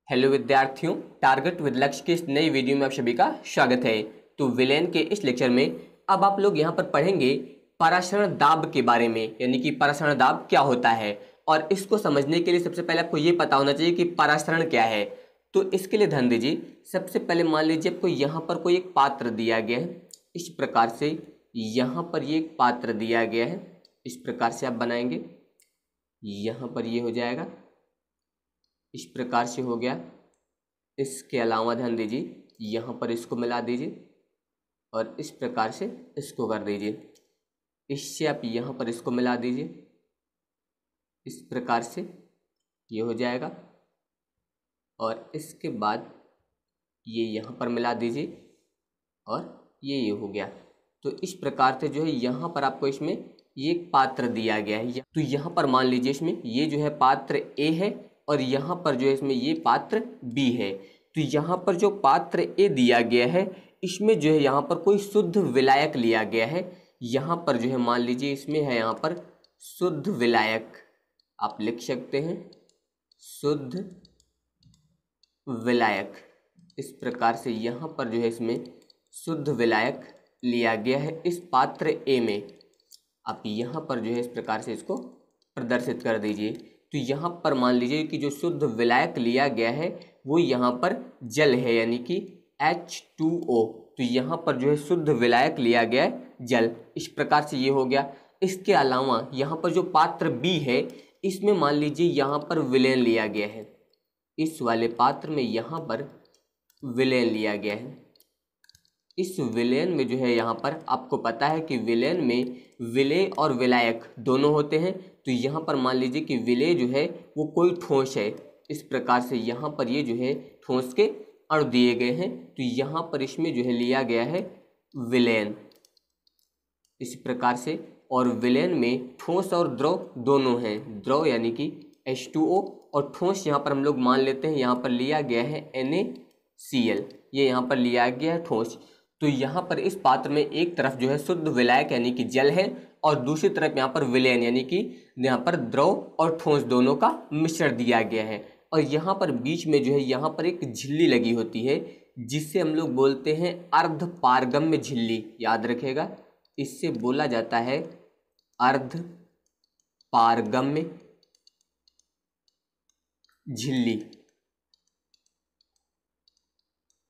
Hello विद्यार्थियों, target with लक्ष्य के इस नई वीडियो में आप सभी का स्वागत है। तो विलेन के इस लेक्चर में अब आप लोग यहाँ पर पढ़ेंगे परासरण दाब के बारे में, यानी कि परासरण दाब क्या होता है। और इसको समझने के लिए सबसे पहले आपको ये पता होना चाहिए कि परासरण क्या है। तो इसके लिए ध्यान दीजिए, सबसे पहले मान लीजिए आपको यहाँ पर कोई एक पात्र दिया गया है। इस प्रकार से यहाँ पर ये एक पात्र दिया गया है, इस प्रकार से आप बनाएंगे। यहाँ पर ये हो जाएगा, इस प्रकार से हो गया। इसके अलावा ध्यान दीजिए, यहाँ पर इसको मिला दीजिए और इस प्रकार से इसको कर दीजिए। इससे आप यहाँ पर इसको मिला दीजिए, इस प्रकार से ये हो जाएगा। और इसके बाद ये यहाँ पर मिला दीजिए और ये हो गया। तो इस प्रकार से जो है यहाँ पर आपको इसमें ये एक पात्र दिया गया है। तो यहाँ पर मान लीजिए इसमें ये जो है पात्र ए है और यहाँ पर जो है इसमें ये पात्र बी है। तो यहाँ पर जो पात्र ए दिया गया है इसमें जो है यहाँ पर कोई शुद्ध विलायक लिया गया है। यहाँ पर जो है मान लीजिए इसमें है यहाँ पर शुद्ध विलायक, आप लिख सकते हैं शुद्ध विलायक। इस प्रकार से यहाँ पर जो है इसमें शुद्ध विलायक लिया गया है इस पात्र ए में। आप यहाँ पर जो है इस प्रकार से इसको प्रदर्शित कर दीजिए। तो यहाँ पर मान लीजिए कि जो शुद्ध विलायक लिया गया है वो यहाँ पर जल है, यानी कि H2O। तो यहाँ पर जो है शुद्ध विलायक लिया गया है जल। इस प्रकार से ये हो गया। इसके अलावा यहाँ पर जो पात्र बी है इसमें मान लीजिए यहाँ पर विलेन लिया गया है। इस वाले पात्र में यहाँ पर विलेन लिया गया है। इस विलेन में जो है यहाँ पर आपको पता है कि विलेन में विलेय और विलायक दोनों होते हैं। तो यहाँ पर मान लीजिए कि विलेय जो है वो कोई ठोस है। इस प्रकार से यहाँ पर ये जो है ठोस के अणु दिए गए हैं। तो यहाँ पर इसमें जो है लिया गया है विलेन, इस प्रकार से। और विलेन में ठोस और द्रव दोनों हैं। द्रव यानी कि H2O और ठोस यहाँ पर हम लोग मान लेते हैं यहाँ पर लिया गया है NaCl, ये यहाँ पर लिया गया है ठोस। तो यहाँ पर इस पात्र में एक तरफ जो है शुद्ध विलायक यानी कि जल है और दूसरी तरफ यहाँ पर विलेन यानी कि यहाँ पर द्रव और ठोस दोनों का मिश्रण दिया गया है। और यहाँ पर बीच में जो है यहाँ पर एक झिल्ली लगी होती है जिससे हम लोग बोलते हैं अर्ध पारगम्य झिल्ली। याद रखिएगा, इससे बोला जाता है अर्ध पारगम्य झिल्ली,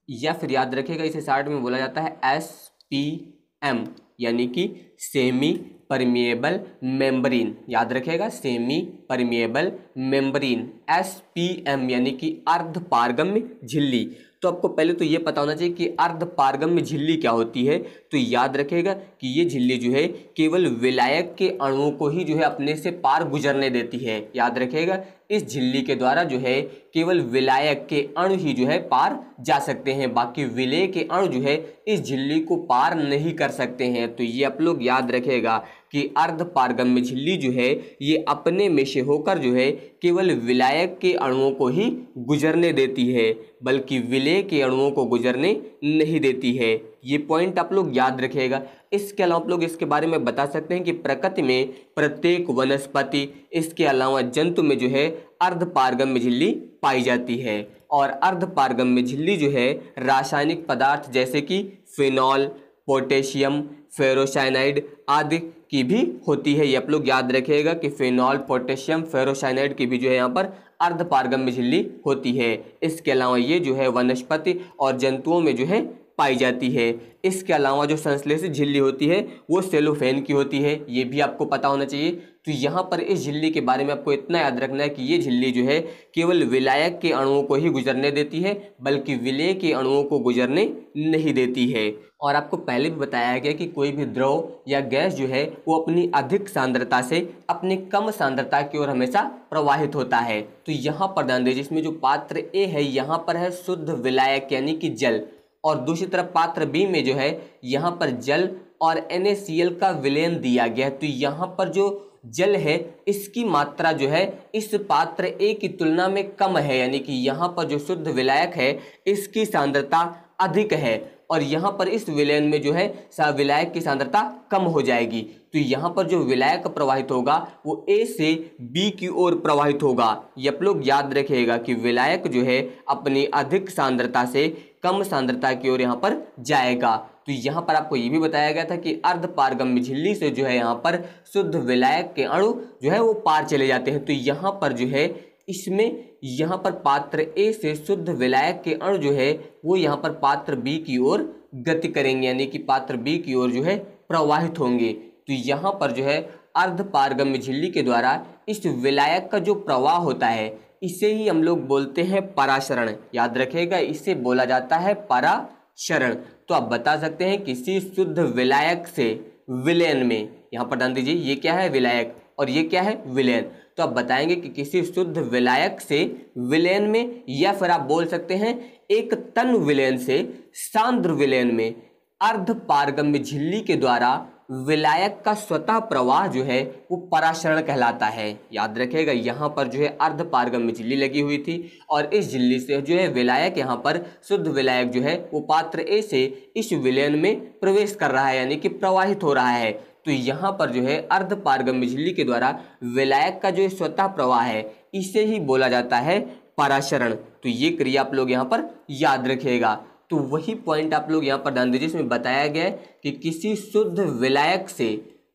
या फिर याद रखिएगा इसे शॉर्ट में बोला जाता है SPM, यानी कि सेमी परमिएबल मेम्ब्रेन। याद रखिएगा सेमी परमिएबल मेम्ब्रेन, SPM यानी कि अर्ध पारगम्य झिल्ली। तो आपको पहले तो ये पता होना चाहिए कि अर्ध पारगम्य झिल्ली क्या होती है। तो याद रखिएगा कि ये झिल्ली जो है केवल विलायक के अणुओं को ही जो है अपने से पार गुजरने देती है। याद रखिएगा, इस झिल्ली के द्वारा जो है केवल विलायक के अणु ही जो है पार जा सकते हैं, बाकी विलेय के अणु जो है इस झिल्ली को पार नहीं कर सकते हैं। तो ये आप लोग याद रखिएगा कि अर्ध पारगम्य झिल्ली जो है ये अपने में से होकर जो है केवल विलायक के अणुओं को ही गुजरने देती है, बल्कि विलेय के अणुओं को गुजरने नहीं देती है। ये पॉइंट आप लोग याद रखिएगा। इसके अलावा आप लोग इसके बारे में बता सकते हैं कि प्रकृति में प्रत्येक वनस्पति, इसके अलावा जंतु में जो है अर्ध पारगम्य झिल्ली पाई जाती है। और अर्ध पारगम्य झिल्ली जो है रासायनिक पदार्थ जैसे कि फिनॉल, पोटेशियम, फेरोसाइनाइड आदि की भी होती है। ये आप लोग याद रखिएगा कि फिनॉल, पोटेशियम, फेरोसाइनाइड की भी जो है यहाँ पर अर्ध पारगम्य झिल्ली होती है। इसके अलावा ये जो है वनस्पति और जंतुओं में जो है पाई जाती है। इसके अलावा जो संश्लेषित झिल्ली होती है वो सेलोफेन की होती है, ये भी आपको पता होना चाहिए। तो यहाँ पर इस झिल्ली के बारे में आपको इतना याद रखना है कि ये झिल्ली जो है केवल विलायक के अणुओं को ही गुजरने देती है, बल्कि विलेय के अणुओं को गुजरने नहीं देती है। और आपको पहले भी बताया गया कि कोई भी द्रव या गैस जो है वो अपनी अधिक सांद्रता से अपनी कम सांद्रता की ओर हमेशा प्रवाहित होता है। तो यहाँ पर ध्यान दीजिए, इसमें जो पात्र ए है यहाँ पर है शुद्ध विलायक यानी कि जल, और दूसरी तरफ पात्र बी में जो है यहाँ पर जल और NaCl का विलेन दिया गया है। तो यहाँ पर जो जल है इसकी मात्रा जो है इस पात्र ए की तुलना में कम है, यानी कि यहाँ पर जो शुद्ध विलायक है इसकी सांद्रता अधिक है और यहाँ पर इस विलेन में जो है विलायक की सांद्रता कम हो जाएगी। तो तो यहाँ पर जो विलायक प्रवाहित होगा वो ए से बी की ओर प्रवाहित होगा। ये आप लोग याद रखिएगा कि विलायक जो है अपनी अधिक सांद्रता से कम सांद्रता की ओर यहाँ पर जाएगा। तो यहाँ पर आपको ये भी बताया गया था कि अर्धपारगम्य झिल्ली से जो है यहाँ पर शुद्ध विलायक के अणु जो है वो पार चले जाते हैं। तो यहाँ पर जो है इसमें यहाँ पर पात्र ए से शुद्ध विलायक के अणु जो है वो यहाँ पर पात्र बी की ओर गति करेंगे, यानी कि पात्र बी की ओर जो है प्रवाहित होंगे। तो यहाँ पर जो है अर्धपारगम्य झिल्ली के द्वारा इस विलायक का जो प्रवाह होता है इसे ही हम लोग बोलते हैं पराशरण। याद रखिएगा, इसे बोला जाता है पराशरण। तो आप बता सकते हैं किसी शुद्ध विलायक से विलयन में, यहाँ पर ध्यान दीजिए ये क्या है विलायक और ये क्या है विलयन। तो आप बताएंगे कि किसी शुद्ध विलायक से विलयन में, या फिर आप बोल सकते हैं एक तन विलयन से सांद्र विलयन में अर्धपारगम्य झिल्ली के द्वारा विलायक का स्वतः प्रवाह जो है वो पराशरण कहलाता है। याद रखिएगा, यहाँ पर जो है अर्धपारगम्य झिल्ली लगी हुई थी और इस झिल्ली से जो है विलायक यहाँ पर शुद्ध विलायक जो है वो पात्र ए से इस विलयन में प्रवेश कर रहा है, यानी कि प्रवाहित हो रहा है। तो यहाँ पर जो है अर्धपारगम्य झिल्ली के द्वारा विलायक का जो स्वतः प्रवाह है इसे ही बोला जाता है पराशरण। तो ये क्रिया आप लोग यहाँ पर याद रखिएगा। तो वही पॉइंट आप लोग यहाँ पर ध्यान दीजिए, इसमें बताया गया है कि किसी शुद्ध विलायक से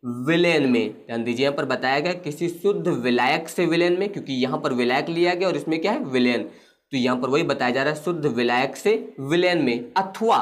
विलयन में, ध्यान दीजिए यहाँ पर बताया गया किसी शुद्ध विलायक से विलयन में, क्योंकि यहाँ पर विलायक लिया गया और इसमें क्या है विलयन। तो यहाँ पर वही बताया जा रहा है शुद्ध विलायक से विलयन में, अथवा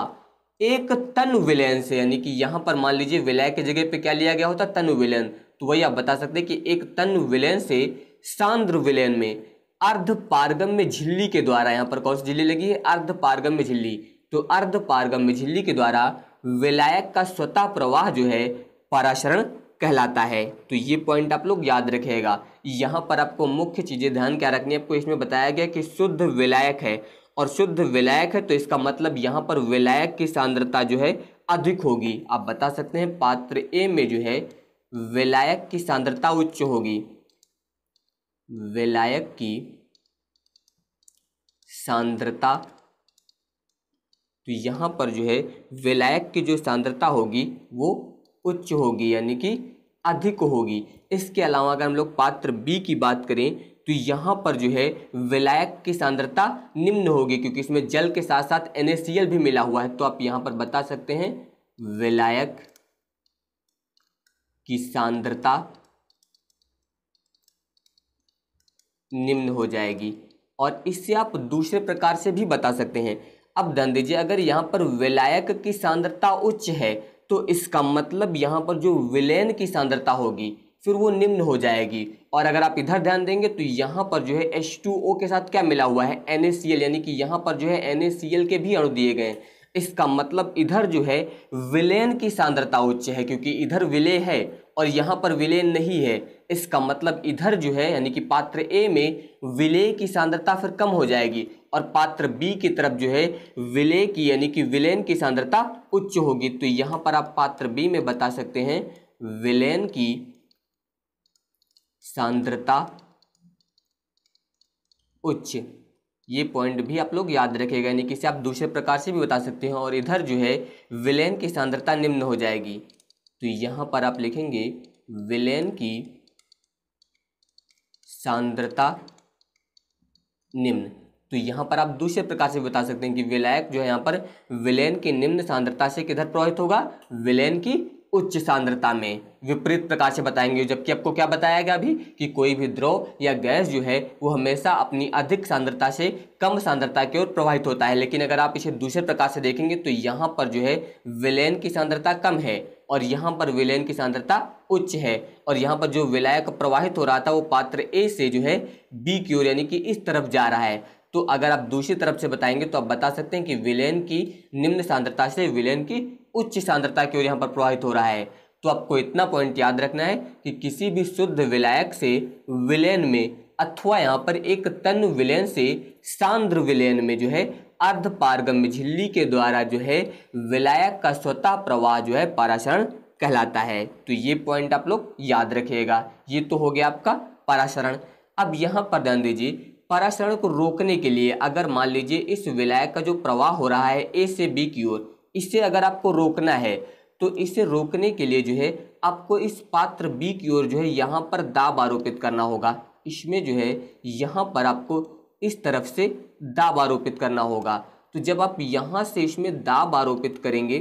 एक तन विलयन से, यानी कि यहाँ पर मान लीजिए विलायक की जगह पे क्या लिया गया होता तनु विलयन, तो वही आप बता सकते हैं कि एक तन विलयन से सांद्र विलयन में अर्धपारगम्य झिल्ली के द्वारा, यहाँ पर कौन सी झिल्ली लगी है अर्धपारगम्य झिल्ली, तो अर्धपारगम्य झिल्ली के द्वारा विलायक का स्वतः प्रवाह जो है पराशरण कहलाता है। तो ये पॉइंट आप लोग याद रखिएगा। यहाँ पर आपको मुख्य चीजें ध्यान क्या रखनी है, आपको इसमें बताया गया कि शुद्ध विलायक है और शुद्ध विलायक है तो इसका मतलब यहाँ पर विलायक की सांद्रता जो है अधिक होगी। आप बता सकते हैं पात्र ए में जो है विलायक की सांद्रता उच्च होगी, विलायक की सांद्रता, तो यहाँ पर जो है विलायक की जो सांद्रता होगी वो उच्च होगी, यानी कि अधिक होगी। इसके अलावा अगर हम लोग पात्र बी की बात करें तो यहाँ पर जो है विलायक की सांद्रता निम्न होगी, क्योंकि इसमें जल के साथ साथ NaCl भी मिला हुआ है। तो आप यहाँ पर बता सकते हैं विलायक की सांद्रता निम्न हो जाएगी। और इससे आप दूसरे प्रकार से भी बता सकते हैं। अब ध्यान दीजिए, अगर यहाँ पर विलायक की सांद्रता उच्च है तो इसका मतलब यहाँ पर जो विलयन की सांद्रता होगी फिर वो निम्न हो जाएगी। और अगर आप इधर ध्यान देंगे तो यहाँ पर जो है H2O के साथ क्या मिला हुआ है NaCl, यानी कि यहाँ पर जो है NaCl के भी अणु दिए गए। इसका मतलब इधर जो है विलयन की सांद्रता उच्च है, क्योंकि इधर विलय है और यहाँ पर विलयन नहीं है। इसका मतलब इधर जो है यानी कि पात्र ए में विलय की सांद्रता फिर कम हो जाएगी और पात्र बी की तरफ जो है विलय की यानी कि विलयन की सांद्रता उच्च होगी। तो यहाँ पर आप पात्र बी में बता सकते हैं विलयन की सांद्रता उच्च। ये पॉइंट भी आप लोग याद रखेगा, यानी कि इसे आप दूसरे प्रकार से भी बता सकते हैं। और इधर जो है विलयन की सांद्रता निम्न हो जाएगी, तो यहाँ पर आप लिखेंगे विलयन की सांद्रता निम्न। तो यहाँ पर आप दूसरे प्रकार से बता सकते हैं कि विलायक जो है यहाँ पर विलयन की निम्न सांद्रता से किधर प्रभावित होगा, विलयन की उच्च सांद्रता में। विपरीत प्रकार से बताएंगे, जबकि आपको क्या बताया गया अभी कि कोई भी द्रव या गैस जो है वो हमेशा अपनी अधिक सांद्रता से कम सांद्रता की ओर प्रवाहित होता है। लेकिन अगर आप इसे दूसरे प्रकार से देखेंगे तो यहाँ पर जो है विलयन की सांद्रता कम है और यहाँ पर विलयन की सांद्रता उच्च है। और यहाँ पर जो विलायक प्रवाहित हो रहा था वो पात्र ए से जो है बी की ओर यानी कि इस तरफ जा रहा है। तो अगर आप दूसरी तरफ से बताएंगे तो आप बता सकते हैं कि विलयन की निम्न सांद्रता से विलयन की उच्च सांद्रता की ओर यहाँ पर प्रवाहित हो रहा है। तो आपको इतना पॉइंट याद रखना है कि किसी भी शुद्ध विलायक से विलयन में अथवा यहाँ पर एक तन विलयन से सांद्र विलयन में जो है अर्धपारगम्य झिल्ली के द्वारा जो है विलायक का स्वतः प्रवाह जो है पराशरण कहलाता है। तो ये पॉइंट आप लोग याद रखिएगा। ये तो हो गया आपका पराशरण। अब यहाँ पर ध्यान दीजिए, पराशरण को रोकने के लिए अगर मान लीजिए इस विलायक का जो प्रवाह हो रहा है ए से बी की ओर, इसे अगर आपको रोकना है तो इसे रोकने के लिए जो है आपको इस पात्र बी की ओर जो है यहाँ पर दाब आरोपित करना होगा। इसमें जो है यहाँ पर आपको इस तरफ से दाब आरोपित करना होगा। तो जब आप यहाँ से इसमें दाब आरोपित करेंगे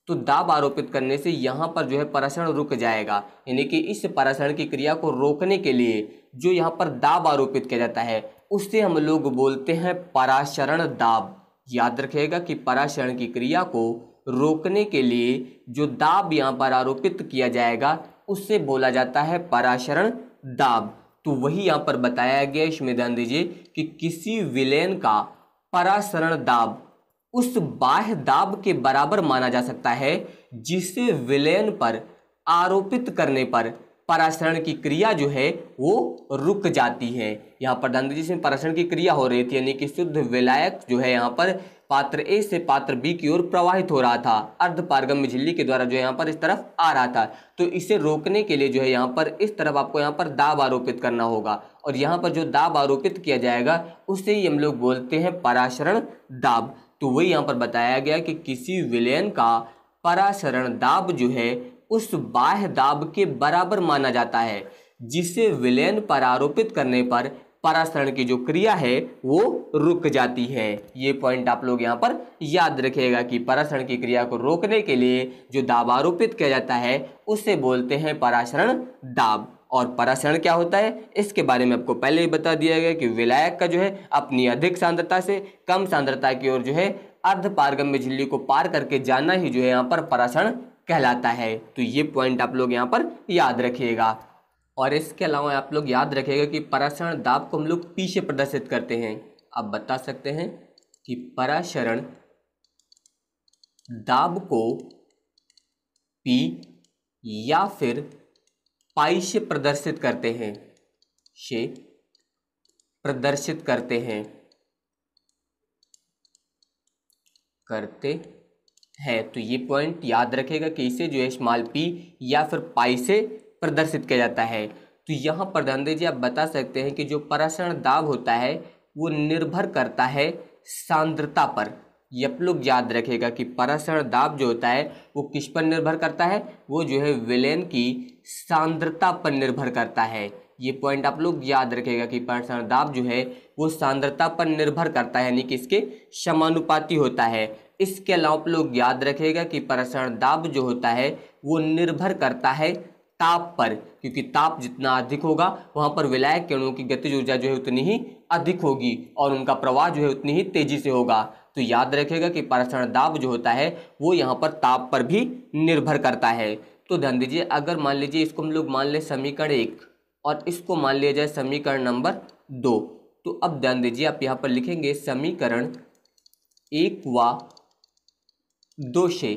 तो दाब आरोपित करने से यहाँ पर जो है परासरण रुक जाएगा, यानी कि इस परासरण की क्रिया को रोकने के लिए जो यहाँ पर दाब आरोपित किया जाता है उससे हम लोग बोलते हैं परासरण दाब। याद रखिएगा कि परासरण की क्रिया को रोकने के लिए जो दाब यहाँ पर आरोपित किया जाएगा उससे बोला जाता है परासरण दाब। तो वही यहाँ पर बताया गया, इसमें ध्यान दीजिए कि किसी विलयन का परासरण दाब उस बाह्य दाब के बराबर माना जा सकता है जिसे विलयन पर आरोपित करने पर परासरण की क्रिया जो है वो रुक जाती है। यहाँ पर ध्यान दीजिए, इसमें परासरण की क्रिया हो रही थी, यानी कि शुद्ध विलायक जो है यहाँ पर पात्र ए से पात्र बी की ओर प्रवाहित हो रहा था, अर्धपारगम्य झिल्ली के द्वारा जो यहाँ पर इस तरफ आ रहा था। तो इसे रोकने के लिए जो है यहाँ पर इस तरफ आपको यहाँ पर दाब आरोपित करना होगा, और यहाँ पर जो दाब आरोपित किया जाएगा उसे ही हम लोग बोलते हैं परासरण दाब। तो वही यहाँ पर बताया गया कि किसी विलयन का परासरण दाब जो है उस बाह्य दाब के बराबर माना जाता है जिसे विलयन पर आरोपित करने पर परासरण की जो क्रिया है वो रुक जाती है। ये पॉइंट आप लोग यहाँ पर याद रखिएगा कि परासरण की क्रिया को रोकने के लिए जो दाब आरोपित किया जाता है उसे बोलते हैं परासरण दाब। और परासरण क्या होता है इसके बारे में आपको पहले ही बता दिया गया कि विलायक का जो है अपनी अधिक सांद्रता से कम सांद्रता की ओर जो है अर्धपारगम्य झिल्ली को पार करके जाना ही जो है यहाँ पर परासरण कहलाता है। तो ये पॉइंट आप लोग यहाँ पर याद रखिएगा। और इसके अलावा आप लोग याद रखिएगा कि परासरण दाब को हम लोग पी से प्रदर्शित करते हैं। आप बता सकते हैं कि परासरण दाब को पी या फिर पाई से प्रदर्शित करते हैं, तो ये पॉइंट याद रखेगा कि इसे जो है स्मॉल पी या फिर पाई से प्रदर्शित किया जाता है। तो यहाँ पर ध्यान दीजिए, आप बता सकते हैं कि जो परासरण दाब होता है वो निर्भर करता है सांद्रता पर। ये आप लोग याद रखेगा कि परासरण दाब जो होता है वो किस पर निर्भर करता है, वो जो है विलयन की सांद्रता पर निर्भर करता है। ये पॉइंट आप लोग याद रखेगा कि परासरण दाब जो है वो सांद्रता पर निर्भर करता है, यानी कि इसके समानुपाती होता है। इसके अलावा आप लोग याद रखेगा कि परासरण दाब जो होता है वो निर्भर करता है ताप पर, क्योंकि ताप जितना अधिक होगा वहां पर विलायक के अणुओं की गतिज ऊर्जा जो है उतनी ही अधिक होगी और उनका प्रवाह जो है उतनी ही तेजी से होगा। तो याद रखेगा कि परासरण दाब जो होता है वो यहाँ पर ताप पर भी निर्भर करता है। तो ध्यान दीजिए, अगर मान लीजिए इसको हम लोग मान ले समीकरण 1 और इसको मान लिया जाए समीकरण नंबर 2, तो अब ध्यान दीजिए आप यहाँ पर लिखेंगे समीकरण 1 व 2 से।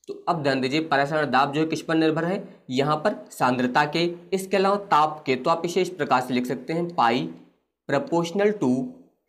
तो अब ध्यान दीजिए परासरण दाब जो है किस पर निर्भर है, यहाँ पर सांद्रता के, इसके अलावा ताप के। तो आप इसे इस प्रकार से लिख सकते हैं पाई प्रोपोर्शनल टू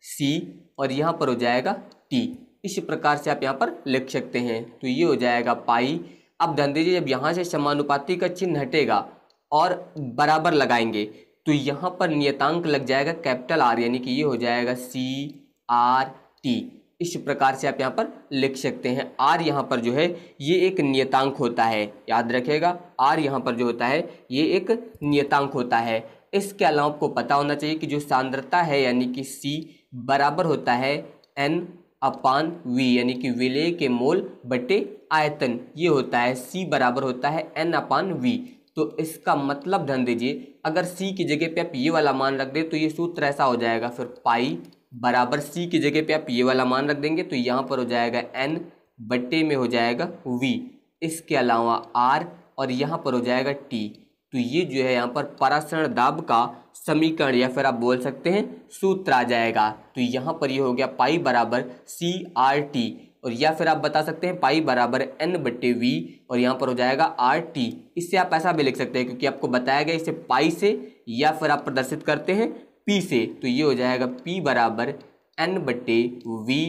सी और यहाँ पर हो जाएगा टी। इस प्रकार से आप यहाँ पर लिख सकते हैं। तो ये हो जाएगा पाई। अब ध्यान दीजिए जब यहाँ से समानुपाती का चिन्ह हटेगा और बराबर लगाएंगे तो यहाँ पर नियतांक लग जाएगा कैपिटल आर, यानी कि ये हो जाएगा सी आर टी। इस प्रकार से आप यहाँ पर लिख सकते हैं। आर यहाँ पर जो है ये एक नियतांक होता है, याद रखिएगा आर यहाँ पर जो होता है ये एक नियतांक होता है। इसके अलावा आपको पता होना चाहिए कि जो सांद्रता है यानी कि सी बराबर होता है एन अपान वी, यानी कि विलेय के मोल बटे आयतन। ये होता है सी बराबर होता है एन अपान वी। तो इसका मतलब ध्यान दीजिए अगर सी की जगह पे आप ये वाला मान रख दे तो ये सूत्र ऐसा हो जाएगा, फिर पाई बराबर सी की जगह पे आप ये वाला मान रख देंगे तो यहाँ पर हो जाएगा एन बट्टे में हो जाएगा वी, इसके अलावा आर और यहाँ पर हो जाएगा टी। तो ये जो है यहाँ पर परासरण दाब का समीकरण या फिर आप बोल सकते हैं सूत्र आ जाएगा। तो यहाँ पर ये हो गया पाई बराबर सी आर टी, और या फिर आप बता सकते हैं पाई बराबर एन बट्टे वी और यहाँ पर हो जाएगा आर टी। इससे आप ऐसा भी लिख सकते हैं क्योंकि आपको बताया गया इसे पाई से या फिर आप प्रदर्शित करते हैं पी से। तो ये हो जाएगा पी बराबर एन बट्टे वी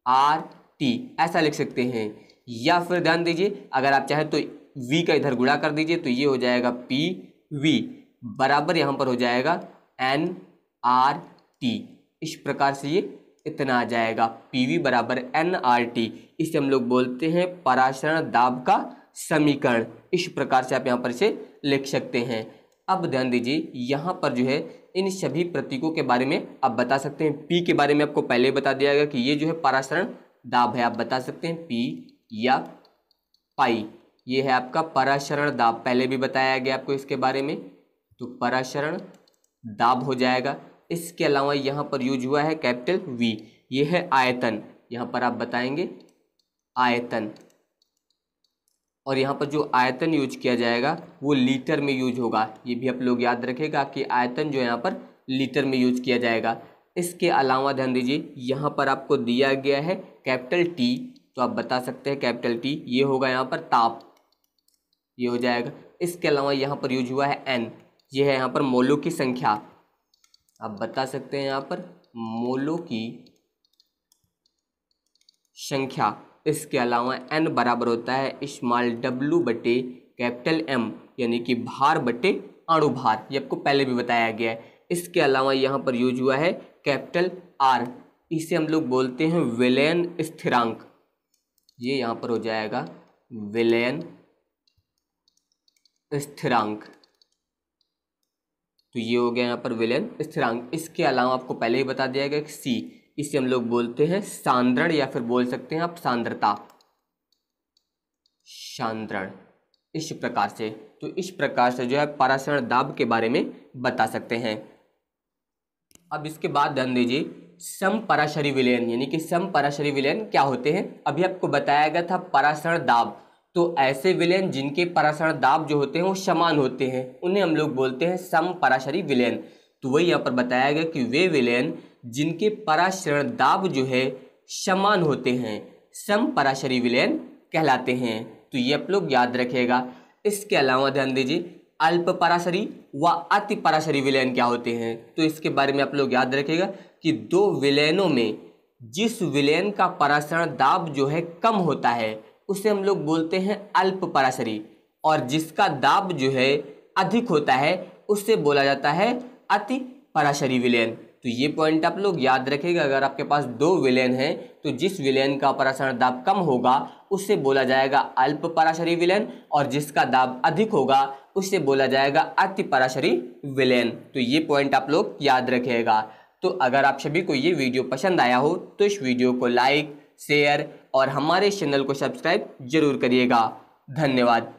आर टी, ऐसा लिख सकते हैं। या फिर ध्यान दीजिए अगर आप चाहें तो v का इधर गुणा कर दीजिए तो ये हो जाएगा पी वी बराबर यहाँ पर हो जाएगा एन आर टी। इस प्रकार से ये इतना आ जाएगा पी वी बराबर एन आर टी। इसे हम लोग बोलते हैं परासरण दाब का समीकरण। इस प्रकार से आप यहाँ पर इसे लिख सकते हैं। अब ध्यान दीजिए, यहाँ पर जो है इन सभी प्रतीकों के बारे में आप बता सकते हैं। पी के बारे में आपको पहले ही बता दिया गया कि ये जो है परासरण दाब है। आप बता सकते हैं पी या पाई, ये है आपका परासरण दाब, पहले भी बताया गया आपको इसके बारे में, तो परासरण दाब हो जाएगा। इसके अलावा यहाँ पर यूज हुआ है कैपिटल वी, ये है आयतन, यहाँ पर आप बताएंगे आयतन। और यहाँ पर जो आयतन यूज किया जाएगा वो लीटर में यूज होगा, ये भी आप लोग याद रखेगा कि आयतन जो है यहाँ पर लीटर में यूज किया जाएगा। इसके अलावा ध्यान दीजिए, यहाँ पर आपको दिया गया है कैपिटल टी, तो आप बता सकते हैं कैपिटल टी, ये होगा यहाँ पर ताप, ये हो जाएगा। इसके अलावा यहाँ पर यूज हुआ है एन, ये है यहाँ पर मोलों की संख्या, आप बता सकते हैं यहाँ पर मोलों की संख्या। इसके अलावा एन बराबर होता है स्मॉल डब्ल्यू बटे कैपिटल एम, यानी कि भार बटे अणुभार, ये आपको पहले भी बताया गया है। इसके अलावा यहाँ पर यूज हुआ है कैपिटल आर, इसे हम लोग बोलते हैं विलयन स्थिरांक, ये यहाँ पर हो जाएगा विलयन स्थिरांक, तो ये हो गया यहाँ पर विलयन स्थिरांक। इसके अलावा आपको पहले ही बता दिया गया कि सी, इसे हम लोग बोलते हैं सांद्रण, या फिर बोल सकते हैं आप सांद्रता, सांद्रण। इस प्रकार से, तो इस प्रकार से जो है परासरण दाब के बारे में बता सकते हैं। अब इसके बाद ध्यान दीजिए, समपराशरी विलयन, यानी कि समपराशरी विलयन क्या होते हैं। अभी आपको बताया गया था परासरण दाब, तो ऐसे विलयन जिनके परासरण दाब जो होते हैं वो समान होते हैं, उन्हें हम लोग बोलते हैं समपराशरी विलयन। तो वही यहाँ पर बताया गया कि वे विलयन जिनके परासरण दाब जो है समान होते हैं समपराशरी विलयन कहलाते हैं, तो ये आप लोग याद रखिएगा। इसके अलावा ध्यान दीजिए, अल्प पराशरी व अति पराशरी विलयन क्या होते हैं, तो इसके बारे में आप लोग याद रखिएगा कि दो विलयनों में जिस विलयन का परासरण दाब जो है कम होता है उसे हम लोग बोलते हैं अल्प पराशरी, और जिसका दाब जो है अधिक होता है उससे बोला जाता है अति पराशरी विलयन। तो ये पॉइंट आप लोग याद रखिएगा। अगर आपके पास दो विलयन हैं तो जिस विलयन का परासरण दाब कम होगा उससे बोला जाएगा अल्प पराशरी विलयन, और जिसका दाब अधिक होगा उससे बोला जाएगा अति पराशरी विलयन। तो ये पॉइंट आप लोग याद रखिएगा। तो अगर आप सभी को ये वीडियो पसंद आया हो तो इस वीडियो को लाइक, शेयर और हमारे चैनल को सब्सक्राइब जरूर करिएगा। धन्यवाद।